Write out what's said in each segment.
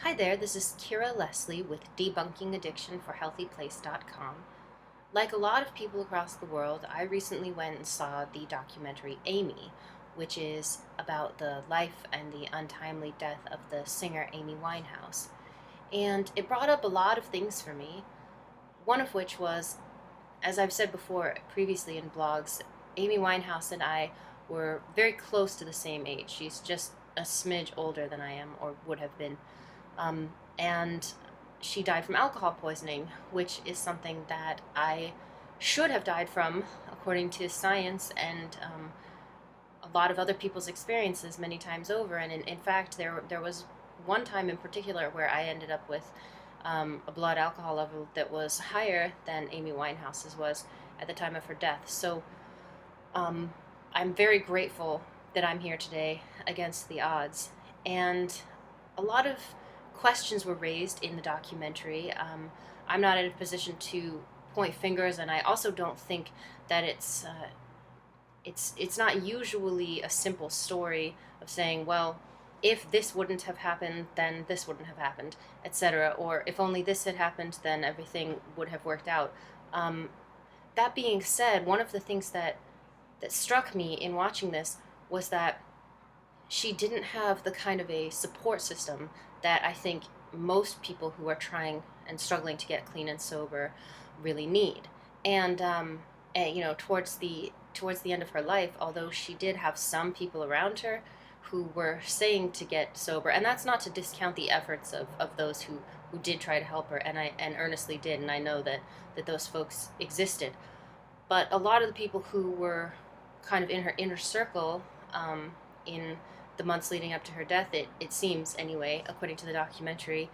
Hi there, this is Lesley with Debunking Addiction for HealthyPlace.com. Like a lot of people across the world, I recently went and saw the documentary Amy, which is about the life and the untimely death of the singer Amy Winehouse. And it brought up a lot of things for me, one of which was, as I've said before previously in blogs, Amy Winehouse and I were very close to the same age. She's just a smidge older than I am, or would have been. And she died from alcohol poisoning, which is something that I should have died from, according to science and a lot of other people's experiences many times over. And in fact, there was one time in particular where I ended up with a blood alcohol level that was higher than Amy Winehouse's was at the time of her death. So um, I'm very grateful that I'm here today against the odds. And a lot of questions were raised in the documentary. I'm not in a position to point fingers, and I also don't think that it's not usually a simple story of saying, well, if this wouldn't have happened, then this wouldn't have happened, etc. Or if only this had happened, then everything would have worked out. Um, that being said, one of the things that struck me in watching this was that she didn't have the kind of a support system that I think most people who are trying and struggling to get clean and sober really need. And towards the end of her life, although she did have some people around her who were saying to get sober, and that's not to discount the efforts of those who did try to help her, and earnestly did, and I know that those folks existed. But a lot of the people who were kind of in her inner circle, in the months leading up to her death, it seems anyway, according to the documentary,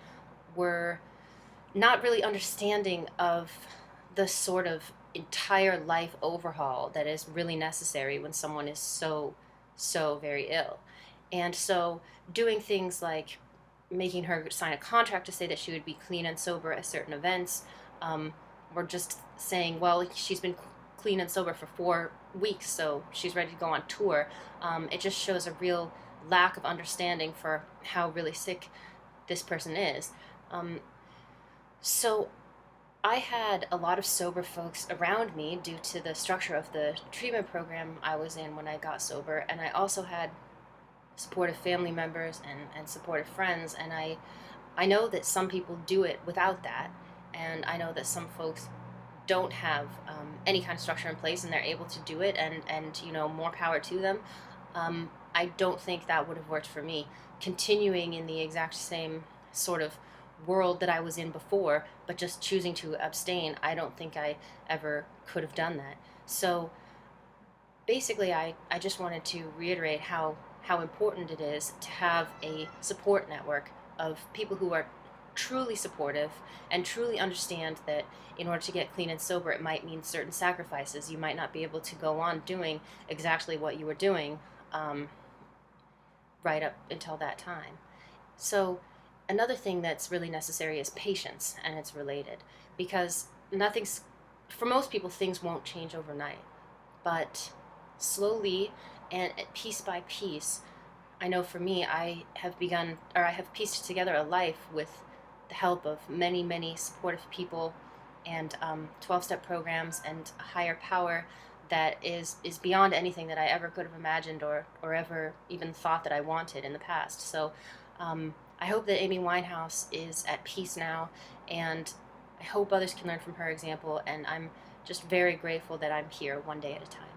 were not really understanding of the sort of entire life overhaul that is really necessary when someone is so very ill. And so doing things like making her sign a contract to say that she would be clean and sober at certain events, or just saying, well, she's been clean and sober for 4 weeks, so she's ready to go on tour. It just shows a real lack of understanding for how really sick this person is. So I had a lot of sober folks around me due to the structure of the treatment program I was in when I got sober, and I also had supportive family members and supportive friends, and I know that some people do it without that, and I know that some folks don't have any kind of structure in place and they're able to do it, and more power to them. I don't think that would have worked for me, continuing in the exact same sort of world that I was in before, but just choosing to abstain. I don't think I ever could have done that. So basically, I just wanted to reiterate how important it is to have a support network of people who are truly supportive and truly understand that in order to get clean and sober, it might mean certain sacrifices. You might not be able to go on doing exactly what you were doing right up until that time. So another thing that's really necessary is patience, and it's related, because nothing's, for most people, things won't change overnight, but slowly and piece by piece. I know for me, I have pieced together a life with the help of many supportive people and 12-step programs and a higher power that is beyond anything that I ever could have imagined or ever even thought that I wanted in the past. So I hope that Amy Winehouse is at peace now, and I hope others can learn from her example, and I'm just very grateful that I'm here one day at a time.